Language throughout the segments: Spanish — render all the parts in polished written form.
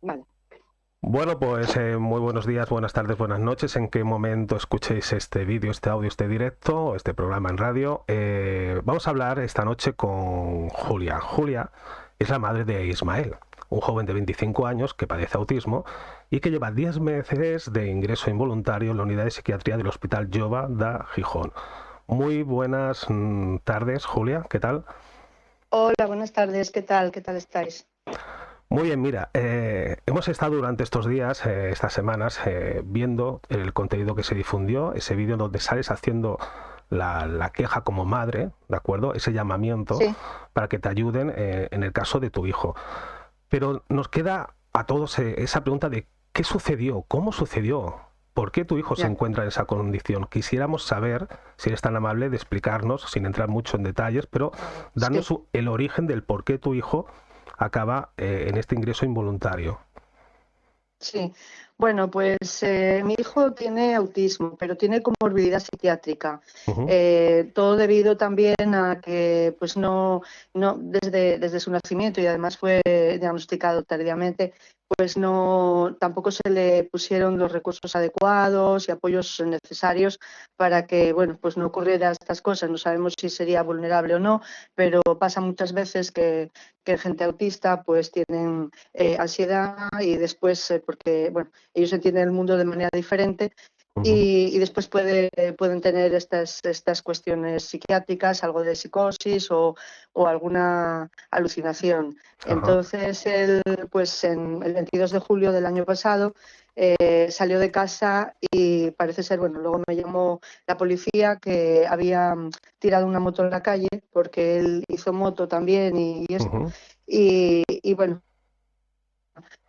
Vale. Bueno, pues muy buenos días, buenas tardes, buenas noches. ¿En qué momento escuchéis este vídeo, este audio, este directo, este programa en radio? Vamos a hablar esta noche con Julia. Julia es la madre de Ismael, un joven de 25 años que padece autismo y que lleva 10 meses de ingreso involuntario en la unidad de psiquiatría del Hospital Jove de Gijón. Muy buenas tardes, Julia, ¿qué tal? Hola, buenas tardes. ¿Qué tal? ¿Qué tal estáis? Muy bien, mira, hemos estado durante estos días, estas semanas, viendo el contenido que se difundió, ese vídeo donde sales haciendo la queja como madre, ¿de acuerdo? Ese llamamiento Sí, para que te ayuden en el caso de tu hijo. Pero nos queda a todos esa pregunta de ¿qué sucedió? ¿Cómo sucedió? ¿Por qué tu hijo se ya. encuentra en esa condición? Quisiéramos saber, si eres tan amable, de explicarnos, sin entrar mucho en detalles, pero Sí, darnos el origen del por qué tu hijo acaba en este ingreso involuntario. sí. Bueno, pues mi hijo tiene autismo, pero tiene comorbilidad psiquiátrica. Ujú, Todo debido también a que, pues desde su nacimiento y además fue diagnosticado tardíamente, pues no, tampoco se le pusieron los recursos adecuados y apoyos necesarios para que, bueno, pues no ocurriera estas cosas. No sabemos si sería vulnerable o no, pero pasa muchas veces que gente autista pues tienen ansiedad y después, porque bueno, ellos entienden el mundo de manera diferente ujú, y después pueden tener estas cuestiones psiquiátricas, algo de psicosis o alguna alucinación. ajá, Entonces, él, pues en el 22 de julio del año pasado, salió de casa y parece ser, bueno, luego me llamó la policía que había tirado una moto en la calle porque él hizo moto también y esto. ujú, Y bueno,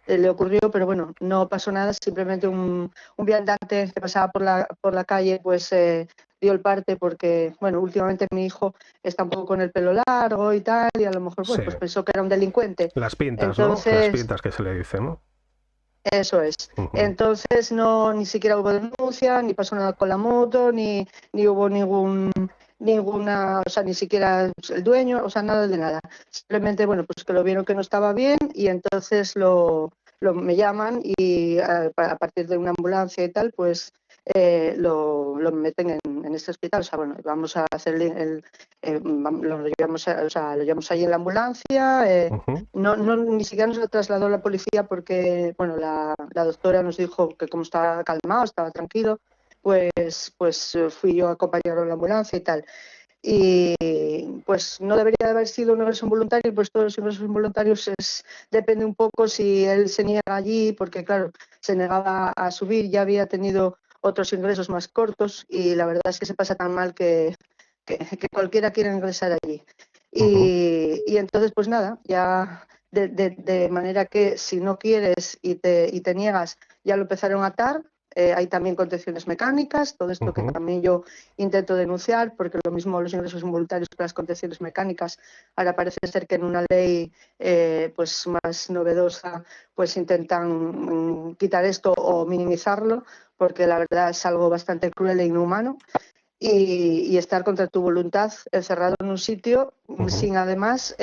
le ocurrió, pero bueno, no pasó nada, simplemente un viandante que pasaba por la calle, pues dio el parte porque, bueno, últimamente mi hijo está un poco con el pelo largo y tal, y a lo mejor, sí. bueno, pues pensó que era un delincuente. Las pintas, ¿no? Las Entonces, pintas que se le dice, ¿no? eso es. Ujú, Entonces, no, ni siquiera hubo denuncia, ni pasó nada con la moto, ni hubo ninguna, o sea, ni siquiera el dueño, o sea, nada de nada. Simplemente, bueno, pues que lo vieron que no estaba bien y entonces me llaman y a partir de una ambulancia y tal, pues lo meten en este hospital. O sea, bueno, vamos a hacer lo llevamos, o sea, lo llevamos ahí en la ambulancia. ujú, No, ni siquiera nos lo trasladó la policía porque, bueno, la doctora nos dijo que como estaba calmado, estaba tranquilo, pues fui yo a acompañarlo en la ambulancia y tal. Y pues no debería de haber sido un ingreso involuntario, pues todos los ingresos involuntarios depende un poco si él se niega allí, porque claro, se negaba a subir, ya había tenido otros ingresos más cortos y la verdad es que se pasa tan mal que cualquiera quiere ingresar allí. ujú, Y entonces, pues nada, ya de manera que si no quieres y te niegas, ya lo empezaron a atar. Hay también contenciones mecánicas, todo esto que ujú. también yo intento denunciar, porque lo mismo los ingresos involuntarios que las contenciones mecánicas. Ahora parece ser que en una ley pues más novedosa pues intentan quitar esto o minimizarlo, porque la verdad es algo bastante cruel e inhumano y estar contra tu voluntad encerrado en un sitio Ujú. sin además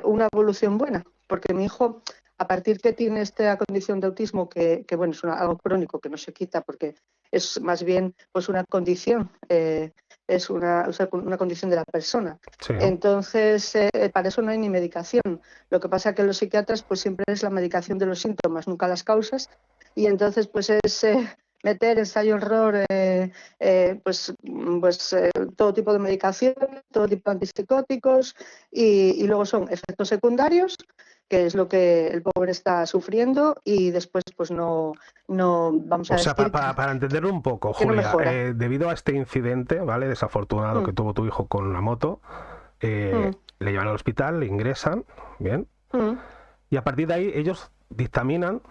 una evolución buena, porque mi hijo, a partir que tiene esta condición de autismo, que bueno, es algo crónico que no se quita porque es más bien pues una condición, es o sea, una condición de la persona. Sí, Entonces, para eso no hay ni medicación. Lo que pasa es que los psiquiatras pues siempre es la medicación de los síntomas, nunca las causas, y entonces pues es meter ensayo-error todo tipo de medicación, todo tipo de antipsicóticos y luego son efectos secundarios, que es lo que el pobre está sufriendo y después pues no vamos o a sea, decir para entender un poco, que no Julia, mejora. debido a este incidente, ¿vale? Desafortunado que Mm, tuvo tu hijo con la moto, mm, le llevan al hospital, le ingresan, ¿bien? mm, Y a partir de ahí ellos dictaminan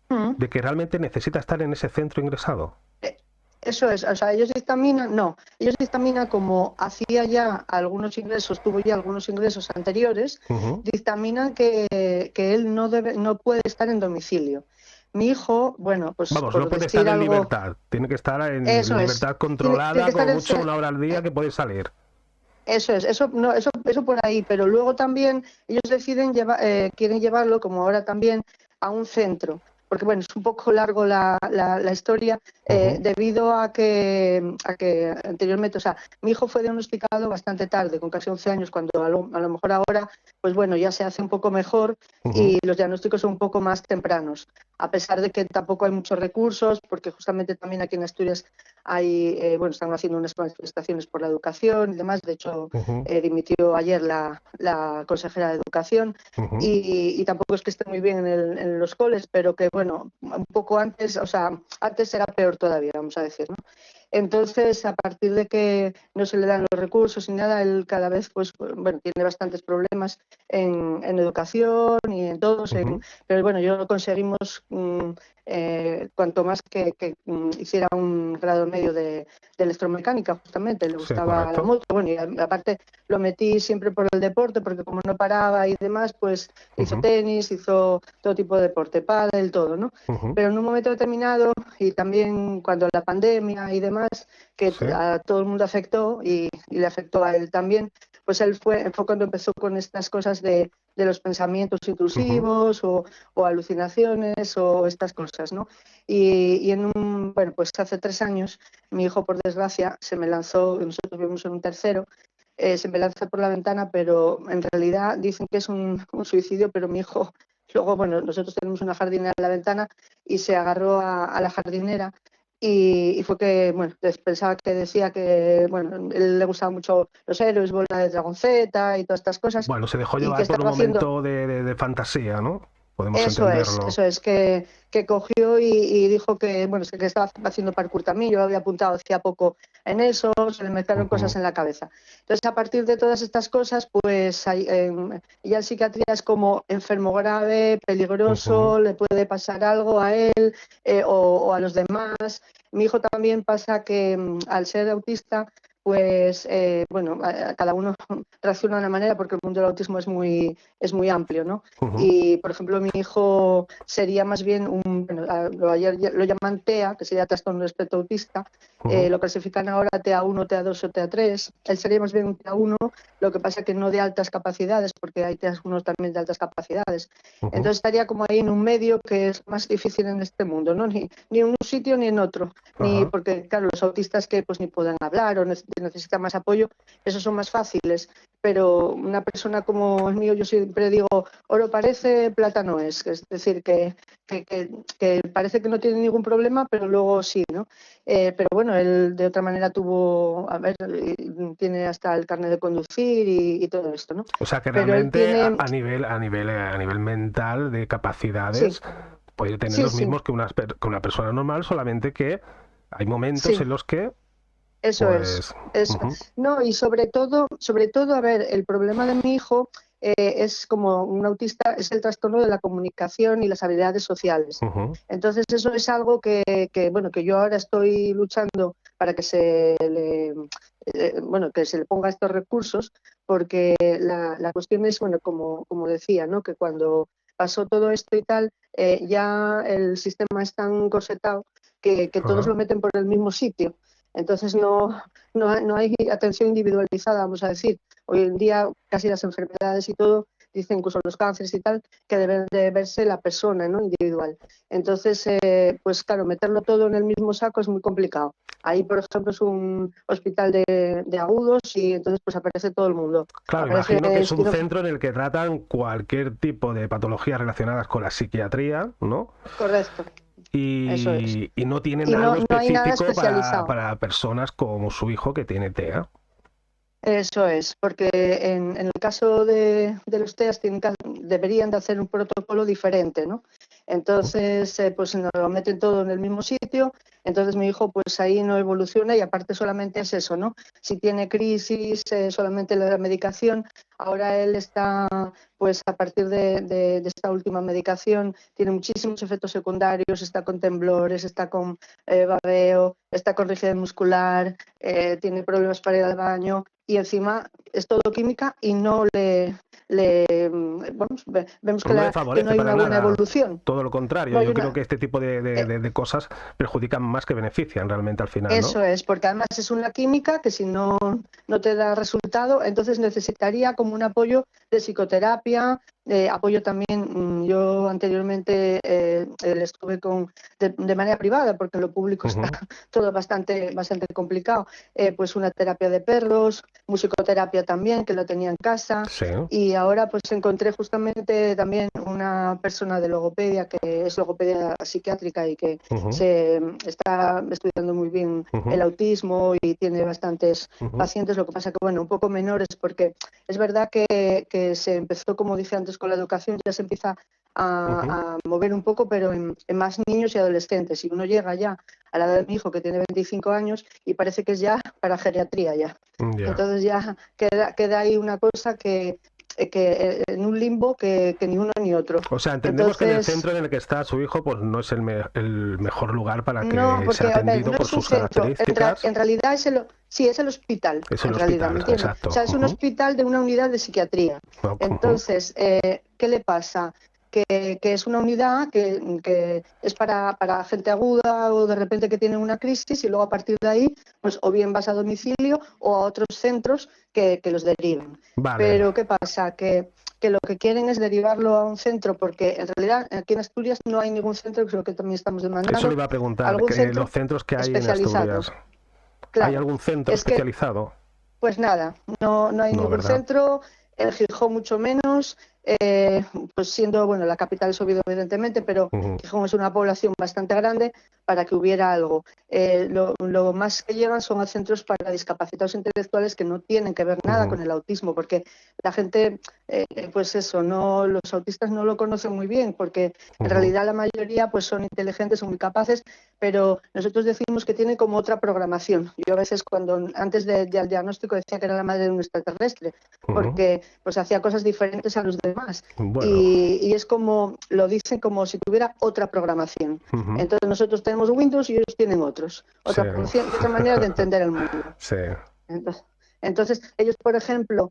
mm. de que realmente necesita estar en ese centro ingresado. Eh, Eso es, o sea, ellos dictaminan como hacía ya algunos ingresos, tuvo ya algunos ingresos anteriores, Ujú. dictaminan que él no puede estar en domicilio. Mi hijo, bueno, pues Vamos, no por puede estar decir en algo, libertad, tiene que estar en eso es, libertad tiene que controlada, estar como mucho una hora al día que puede salir. eso es, eso, no, eso por ahí, pero luego también ellos deciden quieren llevarlo, como ahora también a un centro, porque bueno, es un poco largo la historia, debido a que anteriormente, o sea, mi hijo fue diagnosticado bastante tarde, con casi 11 años, cuando a lo mejor ahora, pues bueno, ya se hace un poco mejor y los diagnósticos son un poco más tempranos, a pesar de que tampoco hay muchos recursos, porque justamente también aquí en Asturias hay, bueno, están haciendo unas manifestaciones por la educación y demás. De hecho, dimitió ayer la consejera de Educación y tampoco es que esté muy bien en los coles, pero que bueno, un poco antes, o sea, antes era peor todavía, vamos a decir, ¿no? Entonces, a partir de que no se le dan los recursos ni nada, él cada vez, pues, bueno, tiene bastantes problemas en educación y en todos, pero bueno, yo lo conseguimos cuanto más que hiciera un grado medio de electromecánica, justamente, le Sí, gustaba la correcto. moto, bueno, y aparte lo metí siempre por el deporte, porque como no paraba y demás, pues hizo tenis, hizo todo tipo de deporte, pádel, todo, ¿no? Pero en un momento determinado, y también cuando la pandemia y demás, que Sí. a todo el mundo afectó y le afectó a él también, pues él fue cuando empezó con estas cosas de los pensamientos intrusivos o alucinaciones o estas cosas, ¿no? Y bueno, pues hace 3 años mi hijo, por desgracia, se me lanzó, nosotros vivimos en un tercero, se me lanza por la ventana, pero en realidad dicen que es un suicidio, pero mi hijo, luego, bueno, nosotros tenemos una jardinera en la ventana y se agarró a la jardinera y fue que, bueno, pensaba que decía que, bueno, él le gustaban mucho los héroes, Bola de Dragon Z y todas estas cosas, Bueno, se dejó y que llevar por un estaba haciendo. momento de fantasía, ¿no? Podemos entenderlo. Eso es, que cogió y dijo que, bueno, es que estaba haciendo parkour también, yo había apuntado hacía poco en eso, se le mezclaron cosas en la cabeza. Entonces, a partir de todas estas cosas, pues ya en psiquiatría es como enfermo grave, peligroso, le puede pasar algo a él o a los demás. Mi hijo también pasa que al ser autista, pues bueno, cada uno reacciona de una manera porque el mundo del autismo es muy amplio, ¿no? Y, por ejemplo, mi hijo sería más bien bueno, ayer lo llaman TEA, que sería trastorno del espectro autista, lo clasifican ahora TA1, TA2 o TA3. Él sería más bien un TA1, lo que pasa que no de altas capacidades, porque hay TA1 también de altas capacidades. Entonces estaría como ahí en un medio que es más difícil en este mundo, ¿no? Ni en un sitio ni en otro, ni porque, claro, los autistas que pues ni puedan hablar o necesitan más apoyo, esos son más fáciles, pero una persona como el mío, yo siempre digo, oro parece, plata no es decir, que parece que no tiene ningún problema, pero luego sí, ¿no? Pero bueno, él de otra manera tiene hasta el carnet de conducir y todo esto, ¿no? O sea que Pero él realmente tiene, a nivel mental de sí, capacidades puede tener sí, los sí, mismos que una persona normal, solamente que hay momentos sí. en los que, Eso es, pues, eso. No, y sobre todo, a ver, el problema de mi hijo es como un autista, es el trastorno de la comunicación y las habilidades sociales. Entonces, eso es algo bueno, que yo ahora estoy luchando para que bueno, que se le ponga estos recursos, porque la cuestión es, bueno, como decía, ¿no? Que cuando pasó todo esto y tal, ya el sistema es tan corsetado que todos lo meten por el mismo sitio. Entonces no hay atención individualizada, vamos a decir. Hoy en día casi las enfermedades y todo, dicen incluso los cánceres y tal, que deben de verse la persona, ¿no? Individual. Entonces, pues claro, meterlo todo en el mismo saco es muy complicado. Ahí, por ejemplo, es un hospital de agudos y entonces pues aparece todo el mundo. claro, Aparece imagino que es un centro en el que tratan cualquier tipo de patologías relacionadas con la psiquiatría, ¿no? Correcto, eso es. Y no tienen Y algo no hay nada específico especializado. para personas como su hijo que tiene TEA. Eso es, porque en el caso de los TEAs deberían de hacer un protocolo diferente, ¿no? Entonces, pues nos lo meten todo en el mismo sitio, entonces mi hijo pues ahí no evoluciona y aparte solamente es eso, ¿no? Si tiene crisis, solamente la medicación, ahora él está, pues a partir de esta última medicación, tiene muchísimos efectos secundarios, está con temblores, está con babeo, está con rigidez muscular, tiene problemas para ir al baño. y encima es todo química y no vamos, vemos que, que no hay una buena evolución. Todo lo contrario, yo creo que este tipo de cosas perjudican más que benefician realmente al final, ¿no? Eso es, porque además es una química que si no te da resultado, entonces necesitaría como un apoyo de psicoterapia, apoyo también. Yo anteriormente le estuve de manera privada, porque en lo público está todo bastante complicado, pues una terapia de perros, musicoterapia también, que lo tenía en casa, y ahora pues encontré justamente también una persona de logopedia, que es logopedia psiquiátrica y que se está estudiando muy bien el autismo y tiene bastantes pacientes, lo que pasa que, bueno, un poco menores, porque es verdad que se empezó, como dije antes, con la educación, ya se empieza a mover un poco, pero en más niños y adolescentes. Y uno llega ya a la edad de mi hijo, que tiene 25 años, y parece que es ya para geriatría ya. Entonces ya queda ahí una cosa que en un limbo que ni uno ni otro. O sea, entendemos que en el centro en el que está su hijo pues no es el mejor lugar para que sea atendido por sus características. En realidad es el hospital. Es el hospital, ¿me entiendes? Exacto. O sea, es un hospital de una unidad de psiquiatría. Entonces, ¿qué le pasa? Que es una unidad que es para gente aguda o de repente que tiene una crisis, y luego a partir de ahí, pues o bien vas a domicilio o a otros centros que los derivan. Pero ¿qué pasa? Que lo que quieren es derivarlo a un centro, porque en realidad aquí en Asturias no hay ningún centro, que es lo que también estamos demandando. Eso le iba a preguntar, los centros que hay en Asturias. Claro, ¿Hay algún centro especializado? Pues nada, no hay ningún centro, en Gijón mucho menos. Pues siendo, bueno, la capital es Oviedo, evidentemente, pero Gijón es una población bastante grande para que hubiera algo. Lo más que llegan son a centros para discapacitados intelectuales que no tienen que ver nada con el autismo, porque la gente, pues eso, los autistas no lo conocen muy bien, porque en realidad la mayoría pues son inteligentes, son muy capaces, pero nosotros decimos que tienen como otra programación. Yo a veces antes del diagnóstico decía que era la madre de un extraterrestre, porque pues hacía cosas diferentes a los demás. Y es como, lo dicen como si tuviera otra programación. Entonces nosotros tenemos Windows y ellos tienen otra manera de entender el mundo. Entonces ellos, por ejemplo,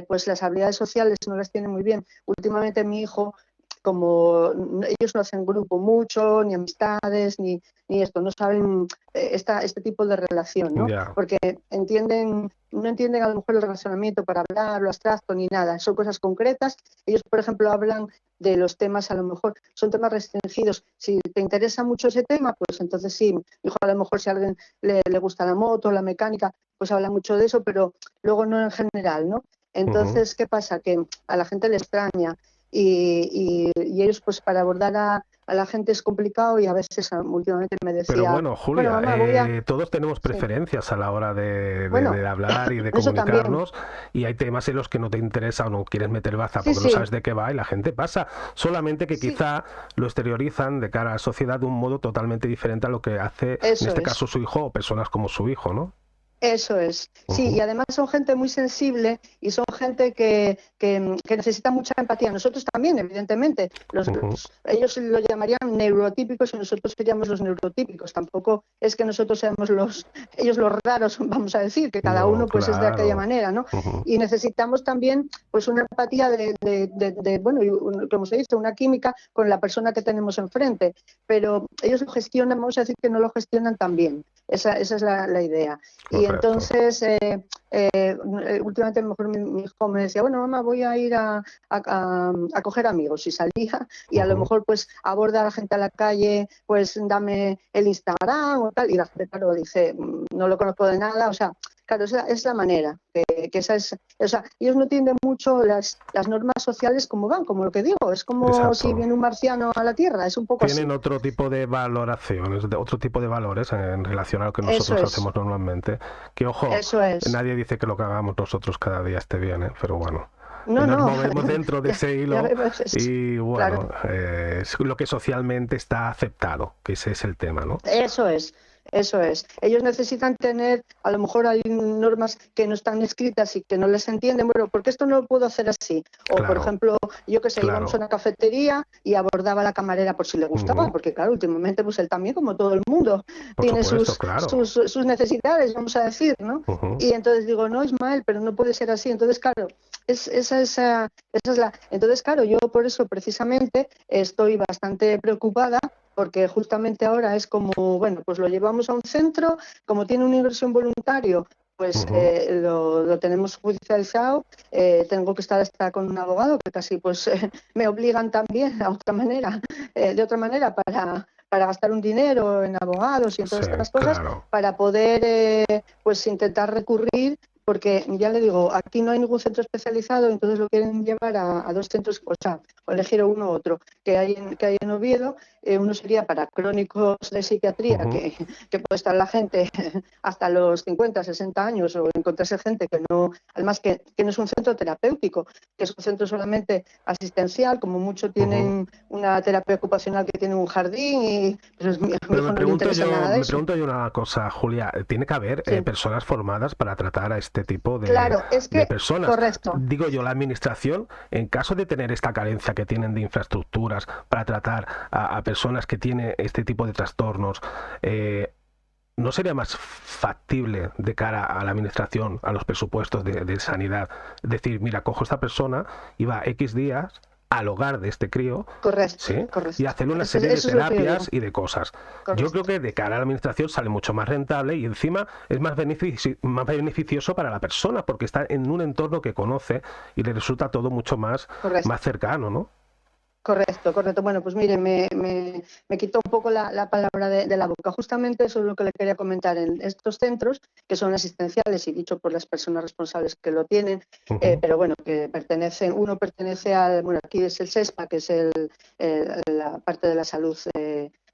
pues las habilidades sociales no las tienen muy bien. Últimamente mi hijo, como ellos no hacen grupo mucho, ni amistades, ni esto, no saben este tipo de relación, ¿no? Porque no entienden a lo mejor el relacionamiento para hablar, lo abstracto, ni nada, son cosas concretas. Ellos, por ejemplo, hablan de los temas, a lo mejor son temas restringidos. Si te interesa mucho ese tema, pues entonces sí, mi hijo a lo mejor si a alguien le gusta la moto, la mecánica, pues habla mucho de eso, pero luego no en general, ¿no? Entonces, ¿qué pasa? Que a la gente le extraña. Y ellos, pues para abordar a la gente es complicado, y a veces últimamente me decía... Pero bueno, Julia, mamá, todos tenemos preferencias a la hora de hablar y de comunicarnos, y hay temas en los que no te interesa o no quieres meter baza porque no sabes de qué va, y la gente pasa. Solamente que quizá lo exteriorizan de cara a la sociedad de un modo totalmente diferente a lo que hace, en este caso, su hijo o personas como su hijo, ¿no? Eso es, sí, y además son gente muy sensible y son gente que necesita mucha empatía. Nosotros también, evidentemente. Ellos lo llamarían neurotípicos y nosotros seríamos los neurotípicos. Tampoco es que nosotros seamos ellos los raros, vamos a decir, que cada uno pues es de aquella manera, ¿no? Y necesitamos también pues una empatía bueno, como se dice, una química con la persona que tenemos enfrente. Pero ellos lo gestionan, vamos a decir que no lo gestionan tan bien. Esa es la idea. Y entonces, últimamente a lo mejor mi hijo me decía, bueno, mamá, voy a ir a coger amigos. Y salía y a lo mejor pues aborda a la gente a la calle, pues dame el Instagram o tal. Y la gente, claro, dice, no lo conozco de nada. O sea, claro, es la manera. Que esa es, o sea, ellos no entienden mucho las normas sociales como van, como lo que digo. Es como si viene un marciano a la Tierra, es un poco Tienen así. Otro tipo de valoraciones, otro tipo de valores en relación a lo que nosotros hacemos normalmente. Que ojo, nadie dice que lo que hagamos nosotros cada día esté bien, pero bueno. Nos movemos dentro de ese hilo y bueno, es lo que socialmente está aceptado, que ese es el tema, ¿no? Eso es. Eso es. Ellos necesitan tener, a lo mejor hay normas que no están escritas y que no les entienden. Bueno, ¿por qué esto no lo puedo hacer así? O, por ejemplo, yo que sé, íbamos a una cafetería y abordaba a la camarera por si le gustaba, porque claro, últimamente pues él también, como todo el mundo, tiene sus necesidades, vamos a decir, ¿no? Y entonces digo, no, Ismael, pero no puede ser así. Entonces, claro, esa es la... Entonces, claro, yo por eso precisamente estoy bastante preocupada, porque justamente ahora es como, bueno, pues lo llevamos a un centro, como tiene una inversión voluntario, pues lo tenemos judicializado, tengo que estar hasta con un abogado, que casi pues me obligan también de otra manera para gastar un dinero en abogados y en todas estas cosas, para poder pues intentar recurrir, porque ya le digo, aquí no hay ningún centro especializado, entonces lo quieren llevar a dos centros, o sea, o elegir uno u otro, que hay en Oviedo. Uno sería para crónicos de psiquiatría, que puede estar la gente hasta los 50, 60 años, o encontrarse gente que no, además que no es un centro terapéutico, que es un centro solamente asistencial, como mucho tienen una terapia ocupacional que tiene un jardín y pues, pero me pregunto yo una cosa, Julia, ¿tiene que haber personas formadas para tratar a este tipo de personas? Correcto. Digo yo, la administración, en caso de tener esta carencia que tienen de infraestructuras para tratar a personas que tienen este tipo de trastornos, ¿no sería más factible de cara a la administración, a los presupuestos de sanidad, decir, mira, cojo a esta persona y va X días al hogar de este crío, y hacerle una serie de terapias y de cosas? Yo creo que de cara a la administración sale mucho más rentable y encima es más beneficioso para la persona, porque está en un entorno que conoce y le resulta todo mucho más cercano, ¿no? Correcto. Bueno, pues mire, me quitó un poco la palabra de la boca. Justamente eso es lo que le quería comentar. En estos centros, que son asistenciales y dicho por las personas responsables que lo tienen, pero bueno, que uno pertenece al, bueno, aquí es el SESPA, que es la parte de la salud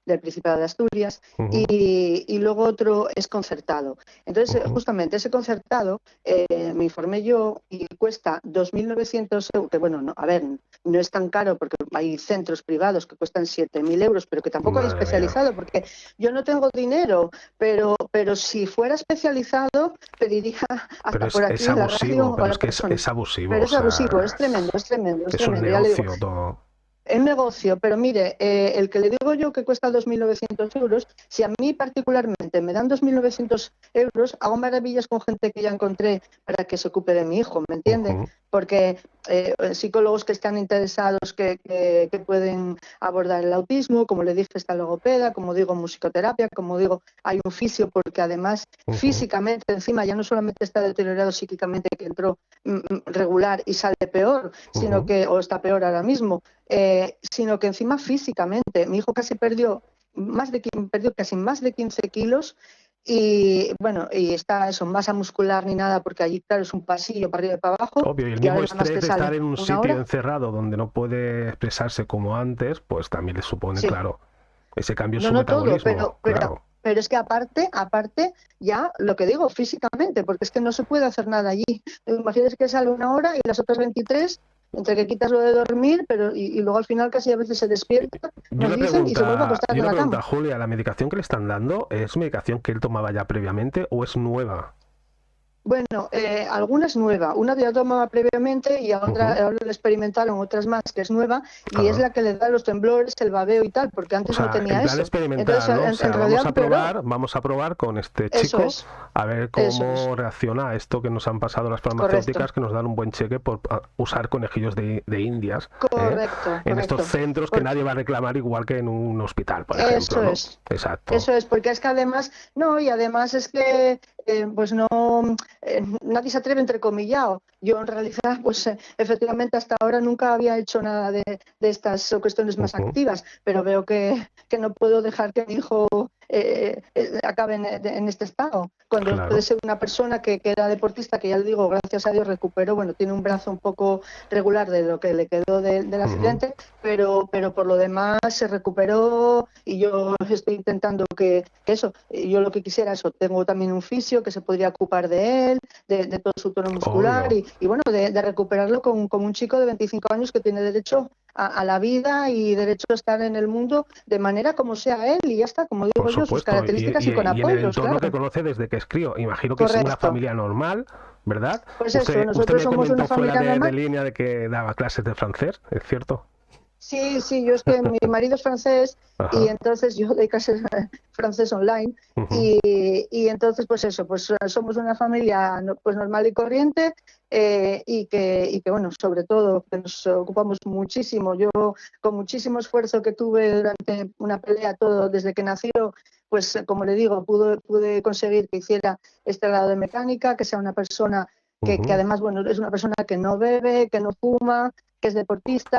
del Principado de Asturias, y luego otro es concertado. Entonces, justamente ese concertado, me informé yo, y cuesta 2.900 euros, que bueno, no, a ver, no es tan caro, porque hay centros privados que cuestan 7.000 euros, pero que tampoco hay especializado, porque yo no tengo dinero, pero si fuera especializado, pediría hasta por aquí en la radio. Pero es abusivo. Pero es abusivo, es tremendo. Es un negocio todo. El negocio, pero mire, el que le digo yo que cuesta 2.900 euros, si a mí particularmente me dan 2.900 euros, hago maravillas con gente que ya encontré para que se ocupe de mi hijo, ¿me entiende? Porque psicólogos que están interesados, que pueden abordar el autismo, como le dije, está logopeda, como digo, musicoterapia, como digo, hay un fisio, porque además físicamente encima ya no solamente está deteriorado psíquicamente, que entró regular y sale peor, sino que, o está peor ahora mismo, sino que encima físicamente, mi hijo casi perdió casi más de 15 kilos. Y bueno, y está eso, masa muscular ni nada, porque allí, claro, es un pasillo para arriba y para abajo. Obvio, y el mismo estrés de estar en un sitio encerrado donde no puede expresarse como antes, pues también le supone, claro, ese cambio en su metabolismo. Pero es que aparte, ya lo que digo, físicamente, porque es que no se puede hacer nada allí. Imagínate que sale 1 hora y las otras 23, entre que quitas lo de dormir, y luego al final casi a veces se despierta, nos dicen, y se vuelve a acostar en la cama. Julia, ¿la medicación que le están dando es medicación que él tomaba ya previamente o es nueva? Bueno, alguna es nueva, una ya tomaba previamente y ahora le experimentaron otras más que es nueva y es la que le da los temblores, el babeo y tal, porque antes no tenía eso. Entonces, vamos a probar con este chico a ver cómo reacciona a esto que nos han pasado las farmacéuticas, que nos dan un buen cheque por usar conejillos de indias en estos centros que nadie va a reclamar, igual que en un hospital, por ejemplo. Exacto. Eso es, porque es que además es que pues no, nadie se atreve, entrecomillado. Yo en realidad, pues efectivamente hasta ahora nunca había hecho nada de estas cuestiones más activas, pero veo que no puedo dejar que mi hijo acabe en este estado, cuando puede ser una persona que era deportista, que ya le digo, gracias a Dios recuperó, bueno, tiene un brazo un poco regular de lo que le quedó del accidente, pero por lo demás se recuperó, y yo estoy intentando que eso, yo lo que quisiera, eso, tengo también un fisio que se podría ocupar de él, de todo su tono muscular, y bueno, de recuperarlo como un chico de 25 años que tiene derecho a la vida y derecho a estar en el mundo de manera como sea él, y ya está, como digo Por yo, sus supuesto, características y con y en el apoyos, entorno que claro. conoce desde que es crío. Imagino que es una Correcto. familia normal, ¿verdad? Pues eso, Usted nosotros me somos una comentó fuera familia de normal. línea de que daba clases de francés, ¿es cierto? Sí, sí, yo es que mi marido es francés y Ajá. entonces yo doy clases francés online Ujú, y entonces pues eso, pues somos una familia pues normal y corriente y que bueno, sobre todo que nos ocupamos muchísimo. Yo con muchísimo esfuerzo que tuve durante una pelea todo desde que nació, pues como le digo, pude conseguir que hiciera este grado de mecánica, que sea una persona que ujú, además, bueno, es una persona que no bebe, que no fuma, que es deportista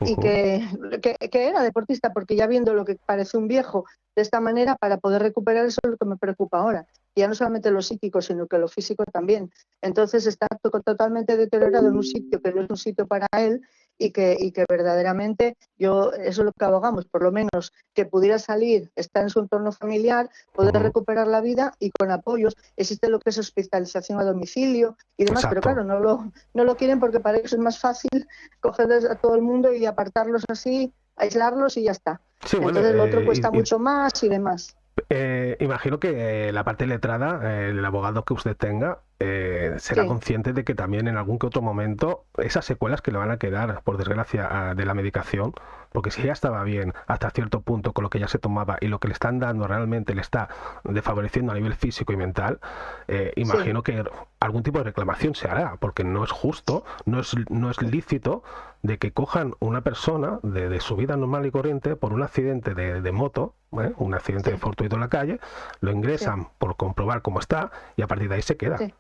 y ujú. que era deportista, porque ya viendo lo que parece un viejo de esta manera, para poder recuperar eso es lo que me preocupa ahora. Ya no solamente lo psíquico, sino que lo físico también. Entonces está totalmente deteriorado en un sitio que no es un sitio para él y que verdaderamente yo, eso es lo que abogamos, por lo menos que pudiera salir, estar en su entorno familiar, poder Ujú. recuperar la vida y con apoyos. Existe lo que es hospitalización a domicilio y demás, pero Exacto. claro, no lo quieren porque para ellos es más fácil coger a todo el mundo y apartarlos así, aislarlos y ya está. Sí, bueno, Entonces lo otro cuesta mucho más y demás. imagino que la parte letrada, el abogado que usted tenga, será Sí, consciente de que también en algún que otro momento esas secuelas que le van a quedar, por desgracia, de la medicación, porque si ya estaba bien hasta cierto punto con lo que ya se tomaba y lo que le están dando realmente le está desfavoreciendo a nivel físico y mental, sí, imagino que algún tipo de reclamación se hará, porque no es justo, no es lícito de que cojan una persona de su vida normal y corriente por un accidente de moto, un accidente de sí, fortuito en la calle, lo sí, ingresan por comprobar cómo está y a partir de ahí se queda. sí,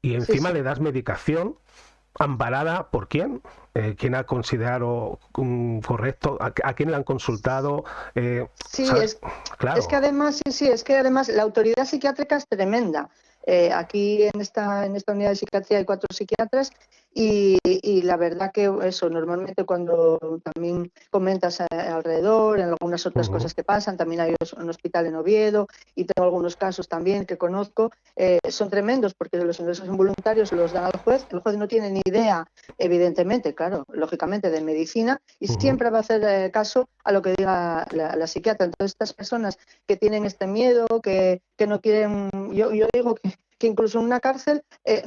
Y sí, encima sí. le das medicación amparada por quién, quién ha considerado correcto, a quién le han consultado, Sí, ¿sabes? es que Claro. además, sí, sí, es que además la autoridad psiquiátrica es tremenda. Aquí en esta unidad de psiquiatría hay 4 psiquiatras y la verdad que eso, normalmente cuando también comentas alrededor, en algunas otras Ujú, cosas que pasan, también hay un hospital en Oviedo y tengo algunos casos también que conozco, son tremendos porque los ingresos involuntarios los dan al juez, el juez no tiene ni idea, evidentemente, claro, lógicamente de medicina y ujú. siempre va a hacer caso a lo que diga la psiquiatra. Entonces, estas personas que tienen este miedo, que no quieren, yo digo que incluso en una cárcel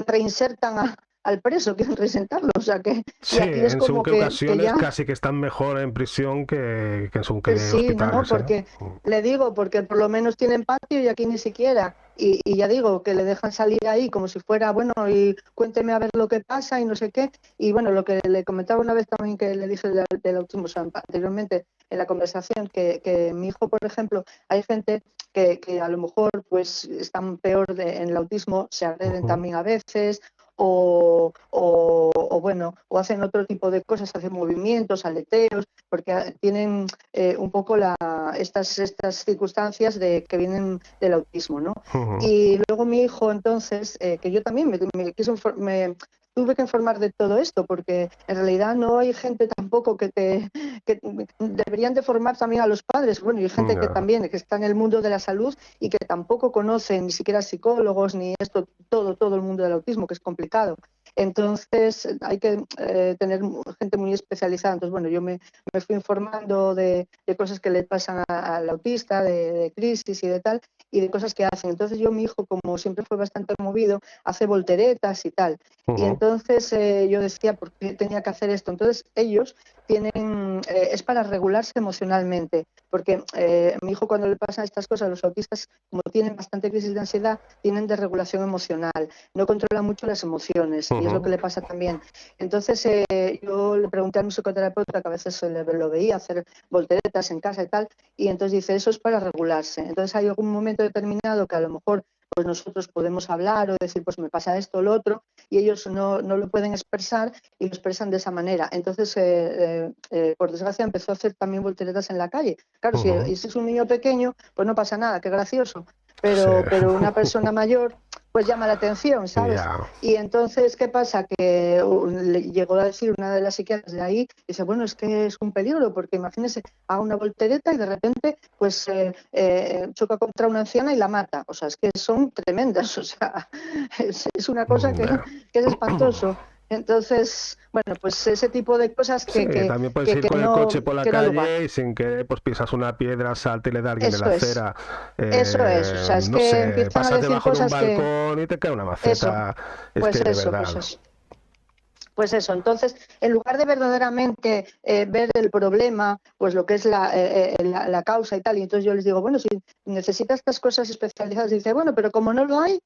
reinsertan al preso, quieren reinsertarlo, o sea y Sí, aquí es en según como qué que ocasiones ya casi que están mejor en prisión que en según qué sí, no, hospitales, ¿eh? porque le digo, porque por lo menos tienen patio y aquí ni siquiera. Y ya digo, que le dejan salir ahí como si fuera, bueno, y cuénteme a ver lo que pasa y no sé qué. Y bueno, lo que le comentaba una vez también que le dije del autismo, o sea, anteriormente en la conversación, que mi hijo, por ejemplo, hay gente que a lo mejor pues están peor en el autismo, se agreden Ujú, también a veces, bueno, o hacen otro tipo de cosas, hacen movimientos, aleteos, porque tienen un poco estas circunstancias que vienen del autismo, ¿no? ujú. Y luego mi hijo, entonces, que yo también tuve que informar de todo esto, porque en realidad no hay gente tampoco que deberían de formar también a los padres. Bueno, y hay gente que Ya. también que está en el mundo de la salud y que tampoco conocen ni siquiera psicólogos ni esto, todo el mundo del autismo, que es complicado. Entonces hay que tener gente muy especializada. Entonces, bueno, yo me fui informando de cosas que le pasan al autista, de crisis y de tal, y de cosas que hacen. Entonces yo, mi hijo, como siempre fue bastante movido, hace volteretas y tal. Y Ujú, entonces yo decía, ¿por qué tenía que hacer esto? Entonces ellos es para regularse emocionalmente, porque mi hijo cuando le pasan estas cosas, los autistas, como tienen bastante crisis de ansiedad, tienen desregulación emocional, no controlan mucho las emociones, y es lo que ujú, le pasa también. Entonces yo le pregunté a mi psicoterapeuta, que a veces lo veía hacer volteretas en casa y tal, y entonces dice, eso es para regularse. Entonces hay algún momento determinado que a lo mejor pues nosotros podemos hablar o decir, pues me pasa esto o lo otro, y ellos no lo pueden expresar y lo expresan de esa manera. Entonces, por desgracia, empezó a hacer también volteretas en la calle. Claro, si ujú. es un niño pequeño, pues no pasa nada, qué gracioso, Sí. pero una persona mayor pues llama la atención, ¿sabes? Ya. Y entonces, ¿qué pasa? Que le llegó a decir una de las psiquiatras de ahí, dice, bueno, es que es un peligro, porque imagínese, haga una voltereta y de repente pues choca contra una anciana y la mata. O sea, es que son tremendas, o sea, es una cosa que, Ya. que es espantoso. Entonces, bueno, pues ese tipo de cosas Sí, también puedes ir con el coche por la que no lugar. calle y sin que pues pisas una piedra, salta y le da a alguien en Eso la es, acera. eso es. O sea, es No que sé, empiezan a pasas decir debajo de un cosas que, balcón y te cae una eso, maceta. Es pues que de eso, pues verdad. eso. Pues eso, entonces, en lugar de verdaderamente ver el problema, pues lo que es la causa y tal, y entonces yo les digo, bueno, si necesitas estas cosas especializadas, dice, bueno, pero como no lo hay,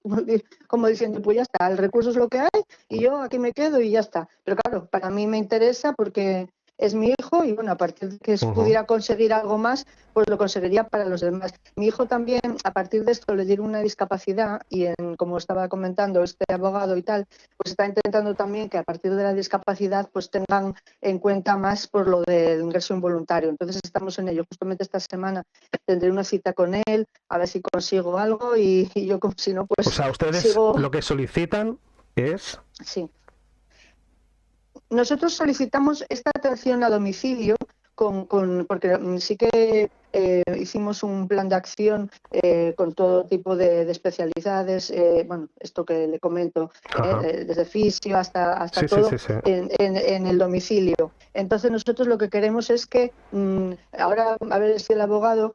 como diciendo, pues ya está, el recurso es lo que hay y yo aquí me quedo y ya está. Pero claro, para mí me interesa porque es mi hijo y bueno, a partir de que pudiera conseguir algo más, pues lo conseguiría para los demás. Mi hijo también, a partir de esto, le dieron una discapacidad y como estaba comentando este abogado y tal, pues está intentando también que a partir de la discapacidad pues tengan en cuenta más por lo del ingreso involuntario. Entonces estamos en ello. Justamente esta semana tendré una cita con él a ver si consigo algo y yo si no pues O sea, ustedes sigo. lo que solicitan es... Sí. Nosotros solicitamos esta atención a domicilio porque sí que hicimos un plan de acción con todo tipo de especialidades, bueno, esto que le comento, desde fisio hasta Sí, sí, todo sí, sí. en el domicilio. Entonces nosotros lo que queremos es que ahora, a ver si el abogado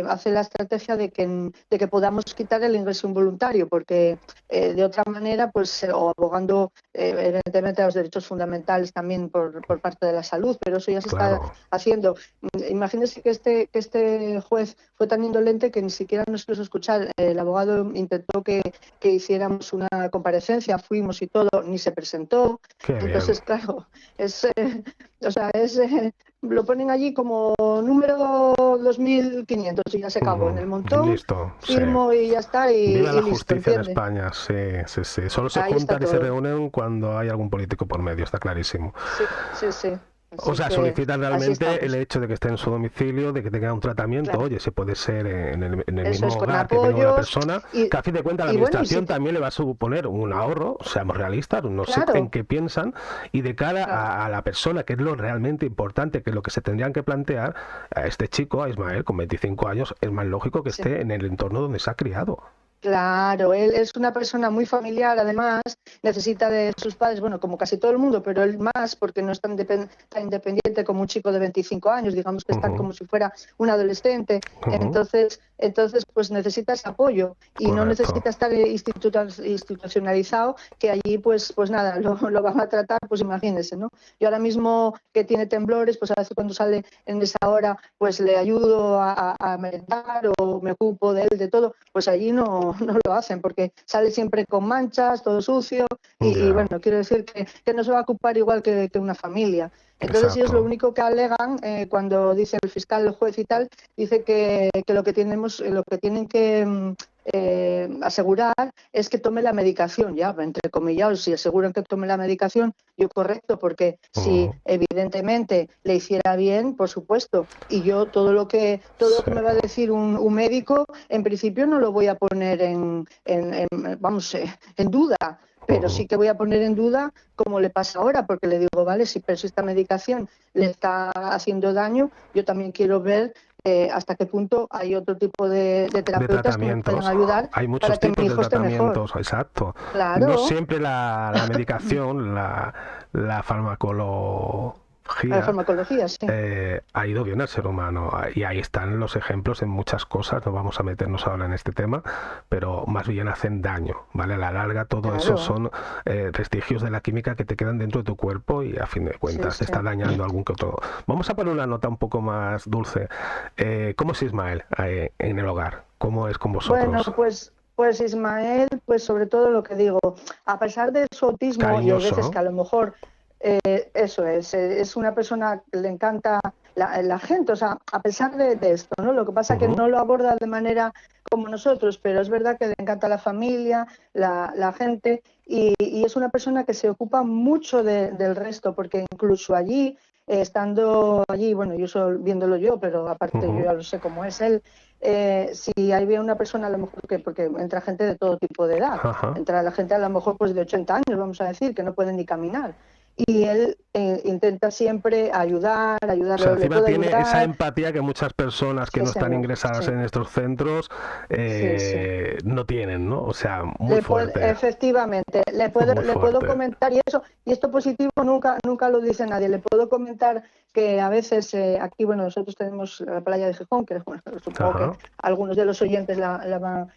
hace la estrategia de que podamos quitar el ingreso involuntario, porque de otra manera, pues, o abogando evidentemente a los derechos fundamentales también por parte de la salud, pero eso ya se está haciendo. Imagínese que este juez fue tan indolente que ni siquiera nos quiso escuchar. El abogado intentó que hiciéramos una comparecencia, fuimos y todo, ni se presentó. Entonces, claro, lo ponen allí como número 2500 y ya se acabó. En el montón, listo, firmo y ya está. Viva la listo, justicia en ¿entiende? España, sí, sí, sí. Solo se Ahí está juntan y se todo. reúnen cuando hay algún político por medio, está clarísimo. Sí, sí, sí. O sea, solicitan realmente el hecho de que esté en su domicilio, de que tenga un tratamiento. Claro. Oye, si puede ser en el mismo hogar que tenga una persona, que a fin de cuentas la administración también le va a suponer un ahorro, seamos realistas, no sé en qué piensan, y de cara a la persona, que es lo realmente importante, que es lo que se tendrían que plantear, a este chico, a Ismael, con 25 años, es más lógico que esté en el entorno donde se ha criado. Claro, él es una persona muy familiar, además, necesita de sus padres, bueno, como casi todo el mundo, pero él más, porque no es tan independiente como un chico de 25 años, digamos que está como si fuera un adolescente, entonces pues necesita ese apoyo y no necesita estar institucionalizado, que allí pues nada, lo van a tratar, pues imagínense, ¿no? Yo ahora mismo que tiene temblores, pues a veces cuando sale en esa hora, pues le ayudo a merendar o me ocupo de él, de todo, pues allí no lo hacen porque sale siempre con manchas, todo sucio y bueno, quiero decir que no se va a ocupar igual que una familia. Entonces ellos lo único que alegan cuando dice el fiscal, el juez y tal, dice que lo que tienen que asegurar es que tome la medicación, ya, entre comillas, si aseguran que tome la medicación, yo correcto, porque si evidentemente le hiciera bien, por supuesto, y yo todo lo que me va a decir un médico, en principio no lo voy a poner en duda, pero sí que voy a poner en duda como le pasa ahora, porque le digo, vale, pero si esta medicación le está haciendo daño, yo también quiero ver hasta qué punto hay otro tipo de terapeutas que me pueden ayudar para que mi hijo esté mejor. Exacto. Claro. No siempre la medicación, la farmacología sí. Ha ido bien al ser humano y ahí están los ejemplos en muchas cosas, no vamos a meternos ahora en este tema, pero más bien hacen daño, ¿vale? A la larga todo eso son vestigios de la química que te quedan dentro de tu cuerpo y a fin de cuentas te está dañando algún que otro. Vamos a poner una nota un poco más dulce. ¿Cómo es Ismael en el hogar? ¿Cómo es con vosotros? Bueno, pues Ismael, pues sobre todo lo que digo, a pesar de su autismo, cariñoso, y hay veces que a lo mejor eso es una persona que le encanta la gente, o sea, a pesar de esto, ¿no? Lo que pasa es que no lo aborda de manera como nosotros, pero es verdad que le encanta la familia, la gente, y es una persona que se ocupa mucho del resto, porque incluso allí, estando allí, bueno, yo solo viéndolo yo, pero aparte yo ya lo sé cómo es él, si había una persona a lo mejor porque entra gente de todo tipo de edad, entra la gente a lo mejor pues de 80 años, vamos a decir, que no pueden ni caminar. y él intenta siempre ayudarle. O sea, le encima puede tiene ayudar. esa empatía que muchas personas que Sí, no están señor, ingresadas sí. en estos centros Sí. no tienen, ¿no? O sea, muy fuerte. Efectivamente, Muy le puedo fuerte. comentar, y esto positivo nunca lo dice nadie, le puedo comentar que a veces aquí, bueno, nosotros tenemos la playa de Gijón, que bueno, supongo que Ajá. algunos de los oyentes la van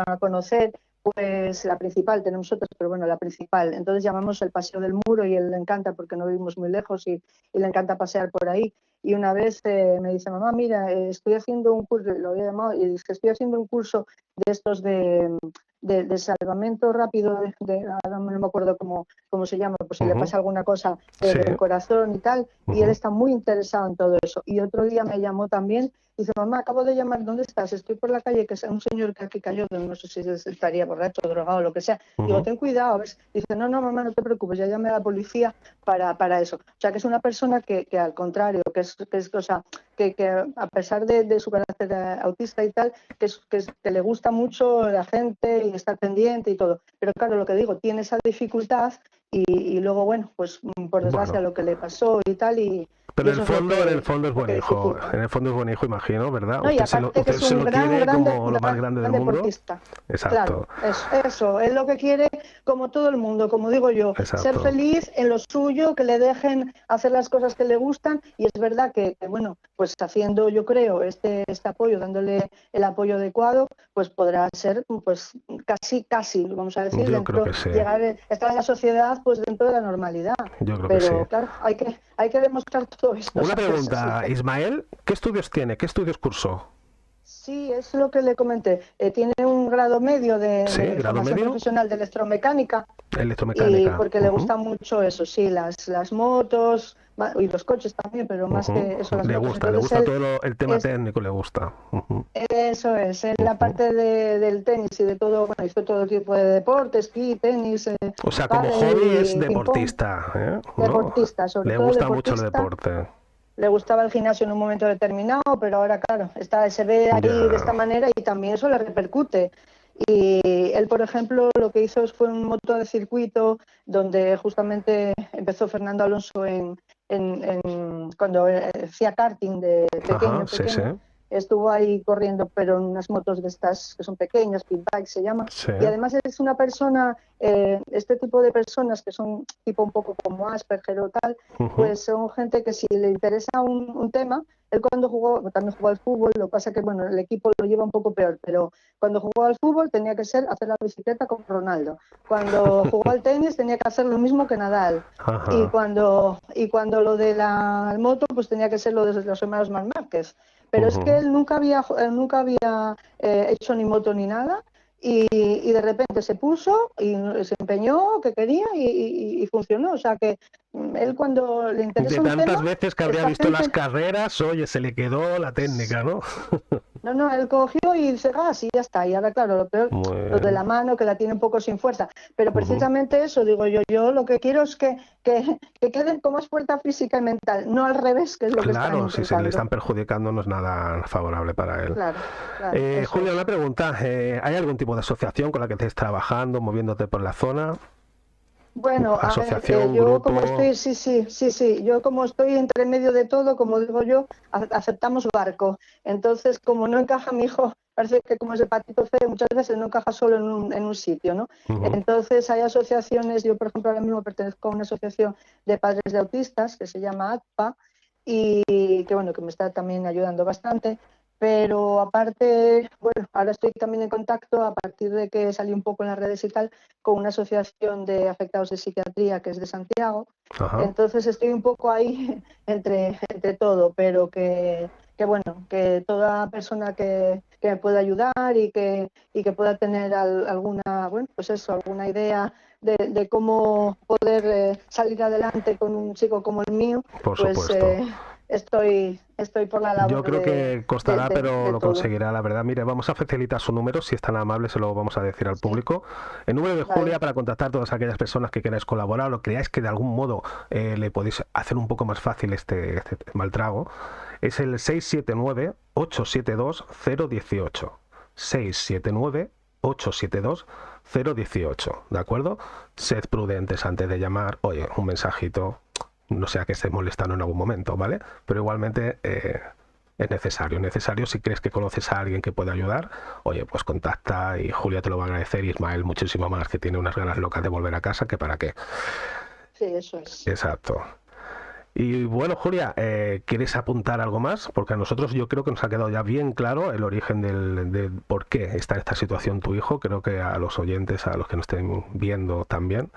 a conocer, pues la principal, tenemos otras, pero bueno, la principal. Entonces llamamos el Paseo del Muro y él le encanta porque no vivimos muy lejos y le encanta pasear por ahí. Y una vez me dice, mamá, mira, estoy haciendo un curso, lo había llamado, y dice, estoy haciendo un curso de estos de salvamento rápido, ahora no me acuerdo cómo se llama, pues si le pasa alguna cosa Sí. del corazón y tal, y él está muy interesado en todo eso. Y otro día me llamó también, dice, mamá, acabo de llamar, ¿dónde estás? Estoy por la calle, que es un señor que aquí cayó, no sé si estaría borracho, drogado o lo que sea. Digo, ten cuidado, a ver. Dice, no, mamá, no te preocupes, ya llamé a la policía para eso. O sea, que es una persona que al contrario, que es cosa, que a pesar de su carácter autista y tal, que le gusta mucho la gente y estar pendiente y todo. Pero claro, lo que digo, tiene esa dificultad y luego, bueno, pues por desgracia lo que le pasó y tal, pero y eso en el fondo es lo buen que hijo. dificulta. En el fondo es buen hijo, imagino, ¿verdad? No, y aparte que Usted es se un lo quiere como lo más grande del gran mundo. deportista. Exacto. Claro, eso, es lo que quiere, como todo el mundo, como digo yo, ser Exacto. feliz en lo suyo, que le dejen hacer las cosas que le gustan, y es verdad que bueno, pues haciendo, yo creo, este apoyo, dándole el apoyo adecuado, pues podrá ser, pues casi, vamos a decir, Yo creo que sí. estar en la sociedad, pues dentro de la normalidad. Yo creo que sí. Pero claro, hay que demostrar todo esto. Una pregunta, Ismael, ¿qué estudios tiene? ¿Qué estudios cursó? Sí, es lo que le comenté. Tiene un grado medio de formación profesional de electromecánica. Y porque le gusta mucho eso, sí, las motos y los coches también, pero más que eso, las motos. Le gusta todo el tema técnico, le gusta. Eso es, en la parte del tenis y de todo, bueno, hizo todo tipo de deportes, esquí, tenis. O sea, como hobby es deportista. Deportista, sobre todo. Le gusta mucho el deporte. Le gustaba el gimnasio en un momento determinado, pero ahora, claro, se ve ahí de esta manera y también eso le repercute. Y él, por ejemplo, lo que hizo fue un moto de circuito donde justamente empezó Fernando Alonso cuando hacía karting de pequeño. Sí. Estuvo ahí corriendo, pero en unas motos de estas que son pequeñas, pit bike se llama. Sí. Y además es una persona, este tipo de personas que son tipo un poco como Asperger o tal, pues son gente que si le interesa un tema, él cuando también jugó al fútbol, lo que pasa que bueno, el equipo lo lleva un poco peor, pero cuando jugó al fútbol tenía que hacer la bicicleta con Ronaldo. Cuando jugó al tenis tenía que hacer lo mismo que Nadal. Y cuando lo de la moto, pues tenía que ser lo de los hermanos Márquez. Pero es que él nunca había hecho ni moto ni nada, y de repente se puso y se empeñó, que quería, y funcionó. O sea que él, cuando le interesa de un tantas tema, veces que habría visto las carreras, oye, se le quedó la técnica, ¿no? No, él cogió y dice, sí, ya está. Y ahora, claro, lo peor, lo de la mano, que la tiene un poco sin fuerza. Pero precisamente eso, digo yo lo que quiero es que queden con más fuerza física y mental, no al revés, que es lo que están intentando. Si se le están perjudicando no es nada favorable para él. Claro, Julia, una pregunta. ¿Hay algún tipo de asociación con la que estés trabajando, moviéndote por la zona? Bueno, asociación, yo grupo... como estoy, sí, yo como estoy entre medio de todo, como digo yo, aceptamos barco. Entonces, como no encaja mi hijo, parece que como es el patito feo, muchas veces no encaja solo en un sitio, ¿no? Entonces hay asociaciones, yo por ejemplo ahora mismo pertenezco a una asociación de padres de autistas que se llama ATPA, y que bueno, que me está también ayudando bastante. Pero aparte, bueno, ahora estoy también en contacto, a partir de que salí un poco en las redes y tal, con una asociación de afectados de psiquiatría que es de Santiago. Entonces estoy un poco ahí entre todo, pero que bueno, que toda persona que me pueda ayudar y que pueda tener alguna, bueno, pues eso, alguna idea de cómo poder salir adelante con un chico como el mío, por pues estoy por la labor. Yo creo que costará, pero lo todo. conseguirá, la verdad. Mire, vamos a facilitar su número, si es tan amable, se lo vamos a decir al público. El número de Julia para contactar a todas aquellas personas que queráis colaborar o creáis que de algún modo le podéis hacer un poco más fácil este mal trago, es el 679-872-018. 679 872 018, ¿de acuerdo? Sed prudentes antes de llamar. Oye, un mensajito, no sea que estés molestando en algún momento, ¿vale? Pero igualmente es necesario. Si crees que conoces a alguien que puede ayudar, oye, pues contacta y Julia te lo va a agradecer, y Ismael muchísimo más, que tiene unas ganas locas de volver a casa, que para qué. Sí, eso es. Exacto. Y bueno, Julia, ¿quieres apuntar algo más? Porque a nosotros yo creo que nos ha quedado ya bien claro el origen de por qué está en esta situación tu hijo. Creo que a los oyentes, a los que nos estén viendo también.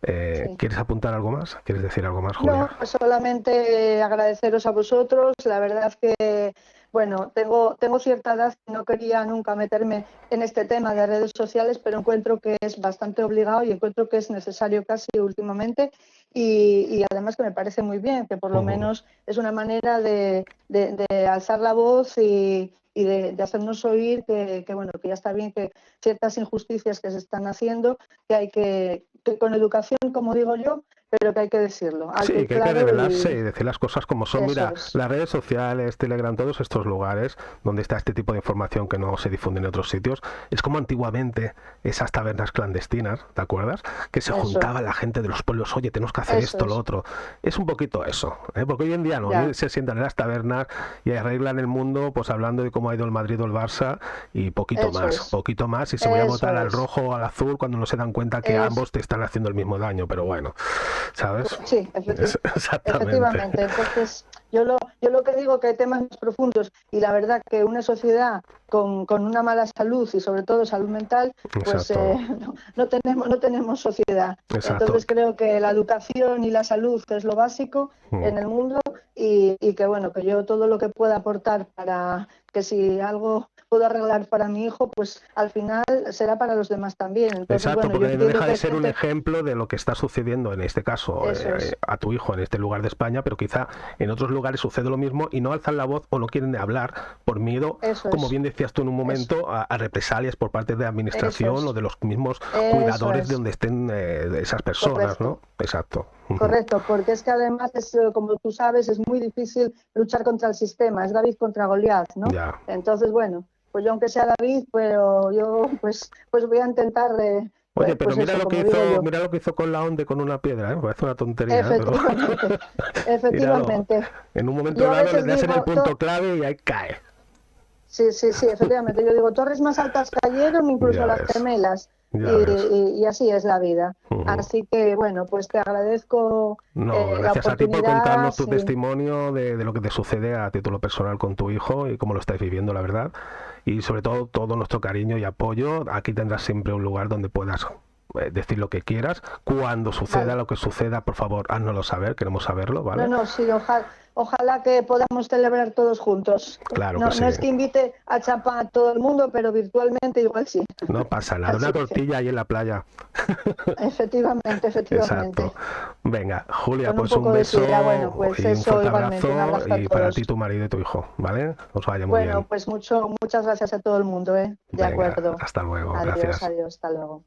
Sí. ¿Quieres apuntar algo más? ¿Quieres decir algo más, Julia? No, solamente agradeceros a vosotros. La verdad que, bueno, tengo cierta edad y no quería nunca meterme en este tema de redes sociales, pero encuentro que es bastante obligado y encuentro que es necesario casi últimamente, y además que me parece muy bien, que por lo menos es una manera de alzar la voz y de hacernos oír que, bueno, que ya está bien, que ciertas injusticias que se están haciendo, que hay que con educación, como digo yo, pero que hay que decirlo alto y Sí, que hay que claro, revelarse y decir las cosas como son. eso Mira, es. las redes sociales, Telegram, todos estos lugares donde está este tipo de información que no se difunde en otros sitios, es como antiguamente esas tabernas clandestinas, ¿te acuerdas? Que se juntaba la gente de los pueblos, oye, tenemos que hacer esto, lo otro. Es un poquito eso, ¿eh? Porque hoy en día no, hoy se sientan en las tabernas y arreglan el mundo, pues hablando de cómo ha ido el Madrid o el Barça, y poquito más, y se voy a votar al rojo o al azul cuando no se dan cuenta que ambos te están haciendo el mismo daño, pero bueno, ¿sabes? Sí, efectivamente. Entonces, yo lo que digo, que hay temas más profundos, y la verdad que una sociedad con una mala salud y sobre todo salud mental, pues no tenemos sociedad. Exacto. Entonces creo que la educación y la salud es lo básico en el mundo, y que bueno, que yo todo lo que pueda aportar para que si algo puedo arreglar para mi hijo, pues al final será para los demás también. Entonces, exacto, bueno, porque no deja de ser un ejemplo de lo que está sucediendo en este caso a tu hijo en este lugar de España, pero quizá en otros lugares sucede lo mismo y no alzan la voz o no quieren hablar por miedo, como bien decías tú en un momento, a represalias por parte de la administración o de los mismos cuidadores de donde estén esas personas, ¿no? Exacto. Correcto, porque es que además, como tú sabes, es muy difícil luchar contra el sistema, es David contra Goliat, ¿no? Ya. Entonces, bueno, pues yo aunque sea David, pero yo pues voy a intentar Oye, pero pues mira, eso, lo que hizo con la ONDE con una piedra, ¿eh? Parece una tontería. Efectivamente, efectivamente. Míralo, en un momento dado le das en el punto clave y ahí cae. Sí, efectivamente. Yo digo, torres más altas cayeron, incluso las gemelas. Y así es la vida. Así que, bueno, pues te agradezco gracias a ti por contarnos tu testimonio de lo que te sucede a título personal con tu hijo y cómo lo estáis viviendo, la verdad. Y sobre todo nuestro cariño y apoyo. Aquí tendrás siempre un lugar donde puedas decir lo que quieras. Cuando suceda lo que suceda, por favor, háznoslo saber, queremos saberlo, ¿vale? No, sí, ojalá que podamos celebrar todos juntos. Claro no, que sí. No es que invite a chapar a todo el mundo, pero virtualmente igual sí. No pasa nada, una tortilla ahí en la playa. Efectivamente. Exacto. Venga, Julia, pues un beso bueno, pues y un fuerte abrazo, y para ti, tu marido y tu hijo, ¿vale? Os vaya muy bien. Bueno, pues muchas gracias a todo el mundo, ¿eh? De acuerdo. Hasta luego, adiós, gracias. Adiós, hasta luego.